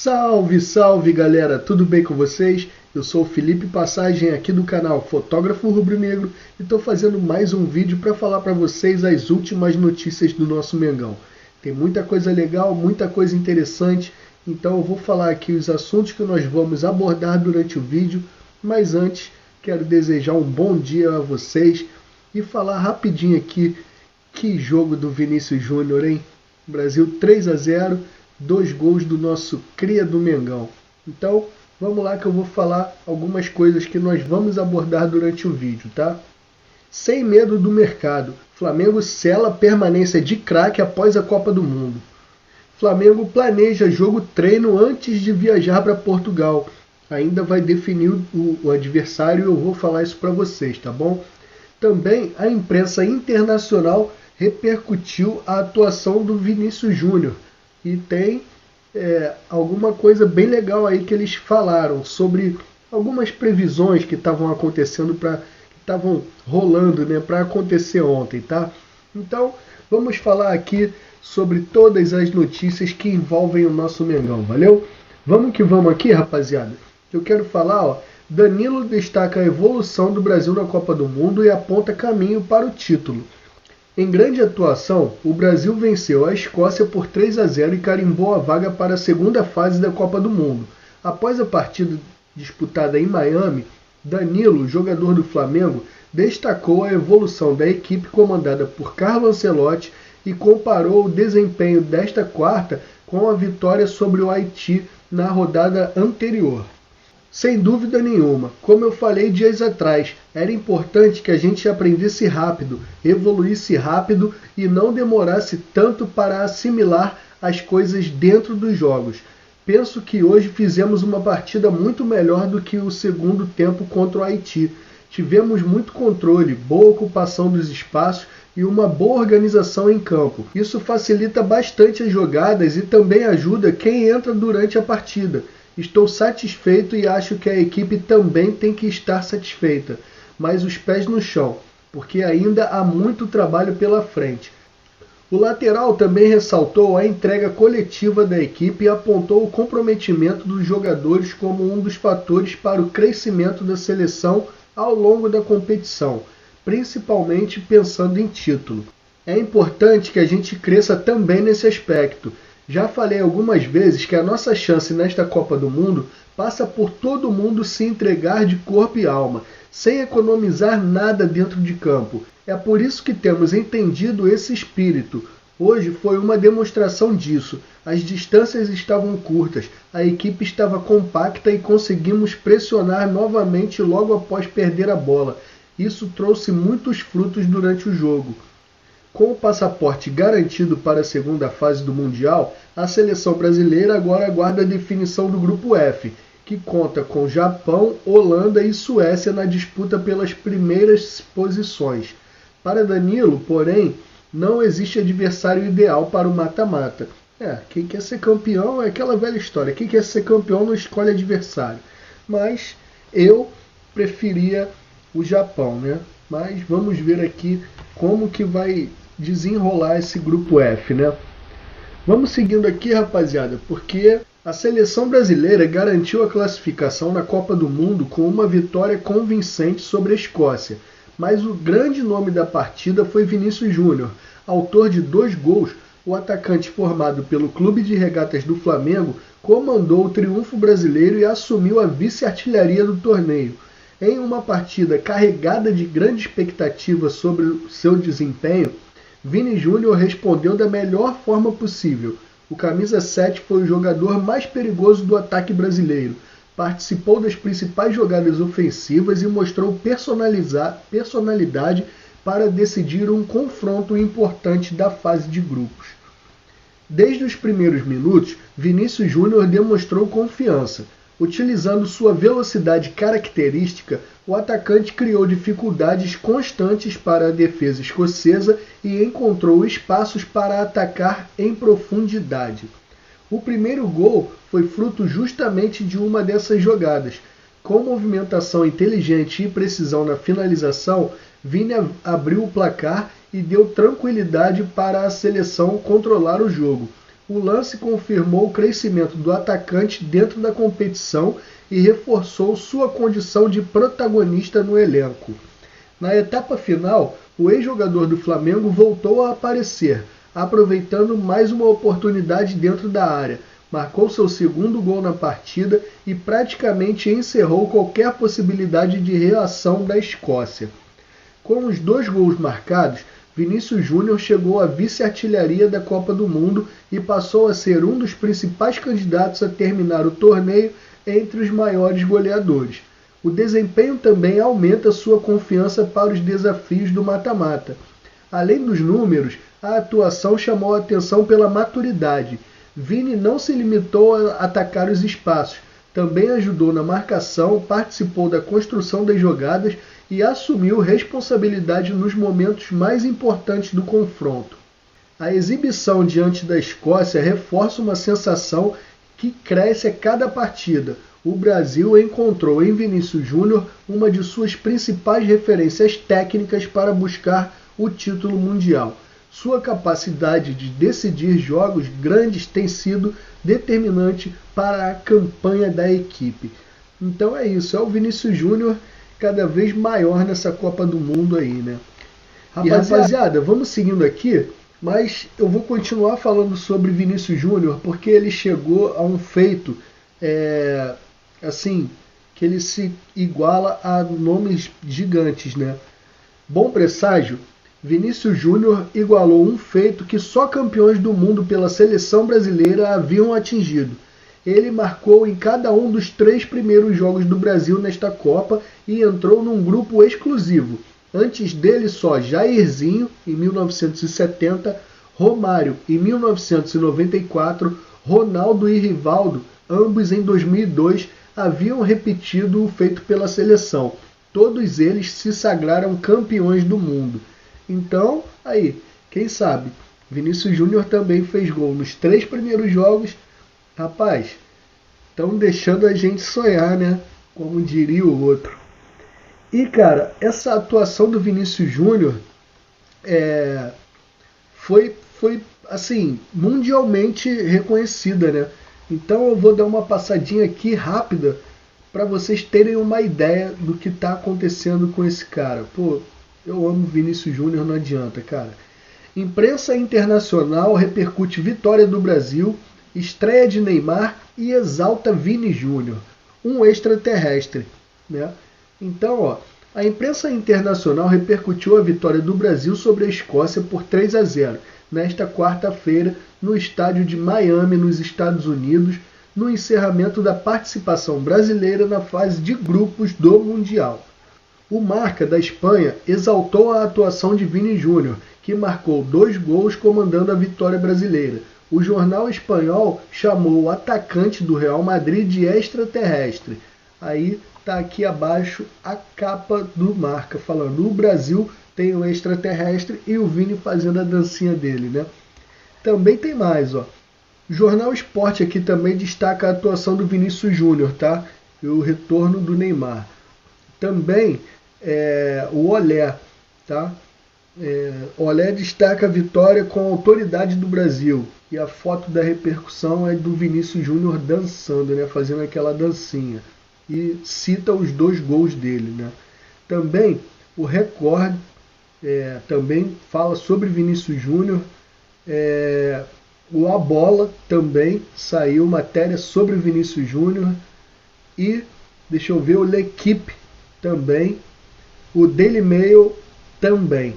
Salve, salve galera, tudo bem com vocês? Eu sou o Felipe Passagem aqui do canal Fotógrafo Rubro-Negro e estou fazendo mais um vídeo para falar para vocês as últimas notícias do nosso Mengão. Tem muita coisa legal, muita coisa interessante, então eu vou falar aqui os assuntos que nós vamos abordar durante o vídeo, mas antes quero desejar um bom dia a vocês e falar rapidinho aqui que jogo do Vinícius Júnior, hein? Brasil 3-0. 2 gols do nosso cria do Mengão. Então, vamos lá que eu vou falar algumas coisas que nós vamos abordar durante o vídeo, tá? Sem medo do mercado, Flamengo sela permanência de craque após a Copa do Mundo. Flamengo planeja jogo treino antes de viajar para Portugal. Ainda vai definir o adversário e eu vou falar isso para vocês, tá bom? Também a imprensa internacional repercutiu a atuação do Vinícius Júnior. E tem alguma coisa bem legal aí que eles falaram sobre algumas previsões que estavam acontecendo, que estavam rolando, né, para acontecer ontem, tá? Então, vamos falar aqui sobre todas as notícias que envolvem o nosso Mengão, valeu? Vamos que vamos aqui, rapaziada. Eu quero falar, ó, Danilo destaca a evolução do Brasil na Copa do Mundo e aponta caminho para o título. Em grande atuação, o Brasil venceu a Escócia por 3-0 e carimbou a vaga para a segunda fase da Copa do Mundo. Após a partida disputada em Miami, Danilo, jogador do Flamengo, destacou a evolução da equipe comandada por Carlo Ancelotti e comparou o desempenho desta quarta com a vitória sobre o Haiti na rodada anterior. Sem dúvida nenhuma, como eu falei dias atrás, era importante que a gente aprendesse rápido, evoluísse rápido e não demorasse tanto para assimilar as coisas dentro dos jogos. Penso que hoje fizemos uma partida muito melhor do que o segundo tempo contra o Haiti. Tivemos muito controle, boa ocupação dos espaços e uma boa organização em campo. Isso facilita bastante as jogadas e também ajuda quem entra durante a partida. Estou satisfeito e acho que a equipe também tem que estar satisfeita, mas os pés no chão, porque ainda há muito trabalho pela frente. O lateral também ressaltou a entrega coletiva da equipe e apontou o comprometimento dos jogadores como um dos fatores para o crescimento da seleção ao longo da competição, principalmente pensando em título. É importante que a gente cresça também nesse aspecto. Já falei algumas vezes que a nossa chance nesta Copa do Mundo passa por todo mundo se entregar de corpo e alma, sem economizar nada dentro de campo. É por isso que temos entendido esse espírito. Hoje foi uma demonstração disso. As distâncias estavam curtas, a equipe estava compacta e conseguimos pressionar novamente logo após perder a bola. Isso trouxe muitos frutos durante o jogo. Com o passaporte garantido para a segunda fase do Mundial, a seleção brasileira agora aguarda a definição do Grupo F, que conta com Japão, Holanda e Suécia na disputa pelas primeiras posições. Para Danilo, porém, não existe adversário ideal para o mata-mata. Quem quer ser campeão é aquela velha história, quem quer ser campeão não escolhe adversário. Mas eu preferia o Japão, né? Mas vamos ver aqui como que vai desenrolar esse grupo F, né? Vamos seguindo aqui, rapaziada, porque a seleção brasileira garantiu a classificação na Copa do Mundo com uma vitória convincente sobre a Escócia. Mas o grande nome da partida foi Vinícius Júnior, autor de 2 gols. O atacante formado pelo Clube de Regatas do Flamengo comandou o triunfo brasileiro e assumiu a vice-artilharia do torneio. Em uma partida carregada de grande expectativa sobre o seu desempenho, Vini Júnior respondeu da melhor forma possível. O camisa 7 foi o jogador mais perigoso do ataque brasileiro. Participou das principais jogadas ofensivas e mostrou personalidade para decidir um confronto importante da fase de grupos. Desde os primeiros minutos, Vinícius Júnior demonstrou confiança. Utilizando sua velocidade característica, o atacante criou dificuldades constantes para a defesa escocesa e encontrou espaços para atacar em profundidade. O primeiro gol foi fruto justamente de uma dessas jogadas. Com movimentação inteligente e precisão na finalização, Vini abriu o placar e deu tranquilidade para a seleção controlar o jogo. O lance confirmou o crescimento do atacante dentro da competição e reforçou sua condição de protagonista no elenco. Na etapa final, o ex-jogador do Flamengo voltou a aparecer, aproveitando mais uma oportunidade dentro da área. Marcou seu segundo gol na partida e praticamente encerrou qualquer possibilidade de reação da Escócia. Com os 2 gols marcados, Vinícius Júnior chegou à vice-artilharia da Copa do Mundo e passou a ser um dos principais candidatos a terminar o torneio entre os maiores goleadores. O desempenho também aumenta sua confiança para os desafios do mata-mata. Além dos números, a atuação chamou a atenção pela maturidade. Vini não se limitou a atacar os espaços, também ajudou na marcação, participou da construção das jogadas e assumiu responsabilidade nos momentos mais importantes do confronto. A exibição diante da Escócia reforça uma sensação que cresce a cada partida. O Brasil encontrou em Vinícius Júnior uma de suas principais referências técnicas para buscar o título mundial. Sua capacidade de decidir jogos grandes tem sido determinante para a campanha da equipe. Então é isso, é o Vinícius Júnior cada vez maior nessa Copa do Mundo aí, né? E rapaziada, vamos seguindo aqui, mas eu vou continuar falando sobre Vinícius Júnior porque ele chegou a um feito, assim, que ele se iguala a nomes gigantes, né? Bom presságio, Vinícius Júnior igualou um feito que só campeões do mundo pela seleção brasileira haviam atingido. Ele marcou em cada um dos 3 primeiros jogos do Brasil nesta Copa e entrou num grupo exclusivo. Antes dele só Jairzinho, em 1970, Romário, em 1994, Ronaldo e Rivaldo, ambos em 2002, haviam repetido o feito pela seleção. Todos eles se sagraram campeões do mundo. Então, aí, quem sabe? Vinícius Júnior também fez gol nos 3 primeiros jogos. Rapaz, estão deixando a gente sonhar, né? Como diria o outro. E, cara, essa atuação do Vinícius Júnior foi, assim, mundialmente reconhecida, né? Então eu vou dar uma passadinha aqui rápida para vocês terem uma ideia do que está acontecendo com esse cara. Pô, eu amo Vinícius Júnior, não adianta, cara. Imprensa internacional repercute vitória do Brasil, estreia de Neymar e exalta Vini Júnior, um extraterrestre, né? Então, ó, a imprensa internacional repercutiu a vitória do Brasil sobre a Escócia por 3-0, nesta quarta-feira, no estádio de Miami, nos Estados Unidos, no encerramento da participação brasileira na fase de grupos do Mundial. O Marca, da Espanha, exaltou a atuação de Vini Júnior, que marcou 2 gols comandando a vitória brasileira. O jornal espanhol chamou o atacante do Real Madrid de extraterrestre. Aí tá aqui abaixo a capa do Marca, falando o Brasil tem o extraterrestre e o Vini fazendo a dancinha dele, né? Também tem mais, ó. O Jornal Esporte aqui também destaca a atuação do Vinícius Júnior, tá? E o retorno do Neymar. Também o Olé, tá? Olé destaca a vitória com a autoridade do Brasil. E a foto da repercussão é do Vinícius Júnior dançando, né? Fazendo aquela dancinha. E cita os 2 gols dele, né? Também o Record também fala sobre Vinícius Júnior. O A Bola também saiu matéria sobre Vinícius Júnior. E, deixa eu ver, o L'Equipe também. O Daily Mail também.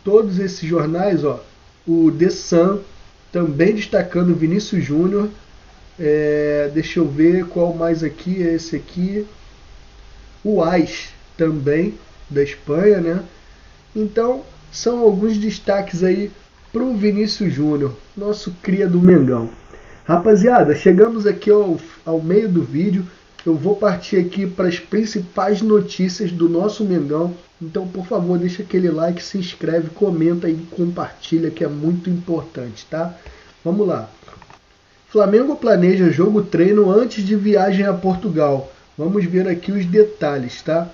Todos esses jornais, ó, o The Sun também destacando Vinícius Júnior. Deixa eu ver qual mais aqui, é esse aqui. O AS também, da Espanha, né? Então, são alguns destaques aí para o Vinícius Júnior, nosso cria do Mengão. Rapaziada, chegamos aqui ao meio do vídeo. Eu vou partir aqui para as principais notícias do nosso Mengão. Então, por favor, deixa aquele like, se inscreve, comenta e compartilha, que é muito importante, tá? Vamos lá. Flamengo planeja jogo treino antes de viagem a Portugal. Vamos ver aqui os detalhes, tá?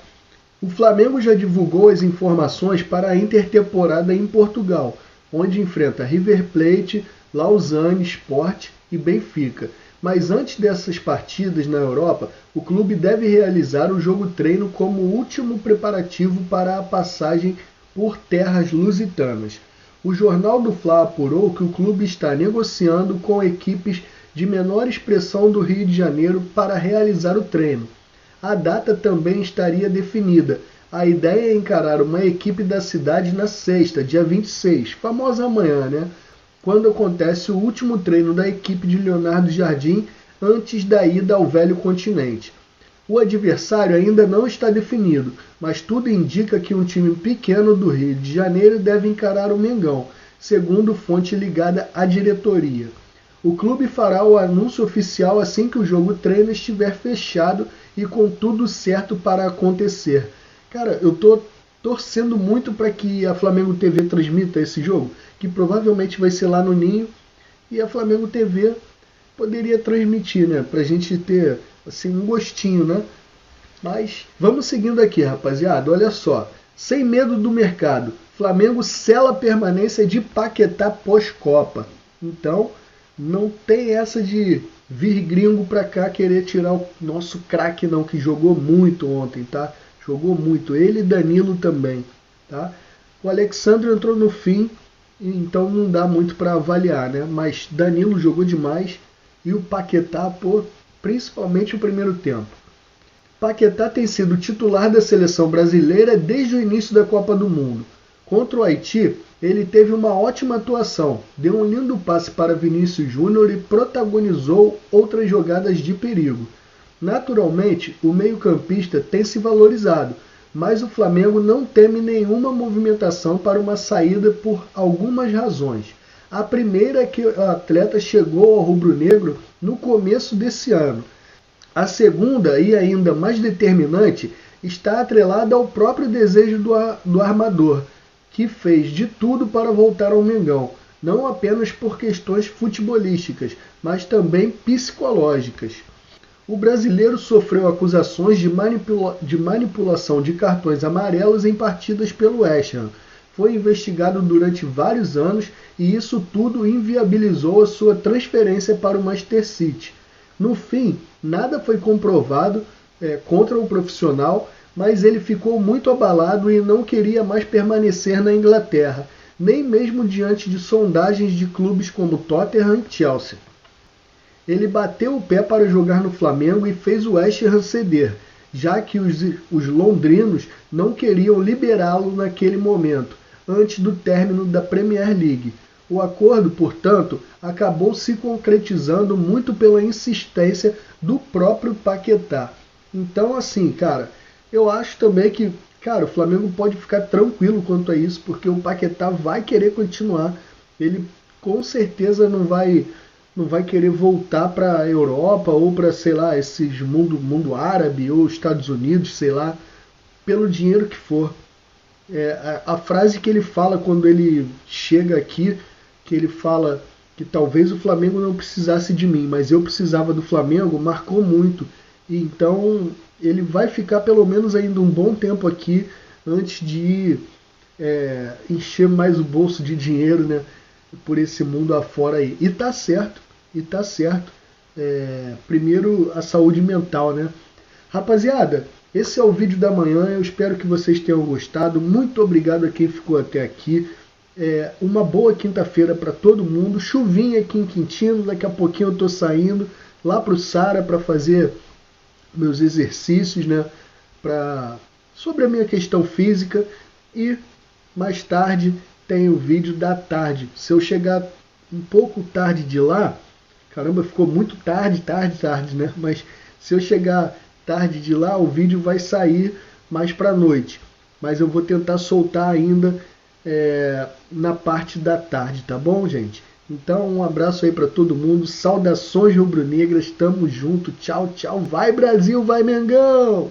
O Flamengo já divulgou as informações para a intertemporada em Portugal, onde enfrenta River Plate Lausanne, Sport e Benfica. Mas antes dessas partidas na Europa, o clube deve realizar o jogo-treino como último preparativo para a passagem por terras lusitanas. O Jornal do Fla apurou que o clube está negociando com equipes de menor expressão do Rio de Janeiro para realizar o treino. A data também estaria definida. A ideia é encarar uma equipe da cidade na sexta, dia 26, famosa amanhã, né? Quando acontece o último treino da equipe de Leonardo Jardim antes da ida ao velho continente. O adversário ainda não está definido, mas tudo indica que um time pequeno do Rio de Janeiro deve encarar o Mengão, segundo fonte ligada à diretoria. O clube fará o anúncio oficial assim que o jogo-treino estiver fechado e com tudo certo para acontecer. Cara, eu tô torcendo muito para que a Flamengo TV transmita esse jogo, que provavelmente vai ser lá no Ninho, e a Flamengo TV poderia transmitir, né? Pra gente ter assim um gostinho, né? Mas vamos seguindo aqui, rapaziada. Olha só, sem medo do mercado, Flamengo sela a permanência de Paquetá pós-Copa. Então, não tem essa de vir gringo pra cá querer tirar o nosso craque não, que jogou muito ontem, tá? Jogou muito. Ele e Danilo também, tá? O Alexandre entrou no fim, então não dá muito para avaliar, né? Mas Danilo jogou demais e o Paquetá, principalmente o primeiro tempo. Paquetá tem sido titular da seleção brasileira desde o início da Copa do Mundo. Contra o Haiti, ele teve uma ótima atuação, deu um lindo passe para Vinícius Júnior e protagonizou outras jogadas de perigo. Naturalmente, o meio-campista tem se valorizado, mas o Flamengo não teme nenhuma movimentação para uma saída por algumas razões. A primeira é que o atleta chegou ao rubro-negro no começo desse ano. A segunda, e ainda mais determinante, está atrelada ao próprio desejo do armador, que fez de tudo para voltar ao Mengão, não apenas por questões futebolísticas, mas também psicológicas. O brasileiro sofreu acusações de manipulação de cartões amarelos em partidas pelo West Ham. Foi investigado durante vários anos e isso tudo inviabilizou a sua transferência para o Manchester City. No fim, nada foi comprovado contra o profissional, mas ele ficou muito abalado e não queria mais permanecer na Inglaterra, nem mesmo diante de sondagens de clubes como Tottenham e Chelsea. Ele bateu o pé para jogar no Flamengo e fez o West Ham ceder, já que os londrinos não queriam liberá-lo naquele momento, antes do término da Premier League. O acordo, portanto, acabou se concretizando muito pela insistência do próprio Paquetá. Então, assim, cara, eu acho também que, cara, o Flamengo pode ficar tranquilo quanto a isso, porque o Paquetá vai querer continuar. Ele com certeza não vai querer voltar para a Europa ou para, sei lá, esses mundo árabe ou Estados Unidos, sei lá, pelo dinheiro que for. A frase que ele fala quando ele chega aqui, que ele fala que talvez o Flamengo não precisasse de mim, mas eu precisava do Flamengo, marcou muito. E então ele vai ficar pelo menos ainda um bom tempo aqui antes de encher mais o bolso de dinheiro, né, por esse mundo afora aí. E tá certo. Primeiro a saúde mental, né? Rapaziada, esse é o vídeo da manhã, eu espero que vocês tenham gostado. Muito obrigado a quem ficou até aqui. Uma boa quinta-feira para todo mundo. Chuvinha aqui em Quintino, daqui a pouquinho eu tô saindo lá pro Sara para fazer meus exercícios, né? Sobre a minha questão física. E mais tarde tem o vídeo da tarde. Se eu chegar um pouco tarde de lá, caramba, ficou muito tarde, né? Mas se eu chegar tarde de lá, o vídeo vai sair mais para noite. Mas eu vou tentar soltar ainda na parte da tarde, tá bom, gente? Então, um abraço aí para todo mundo. Saudações rubro-negras, tamo junto. Tchau, tchau. Vai Brasil, vai Mengão!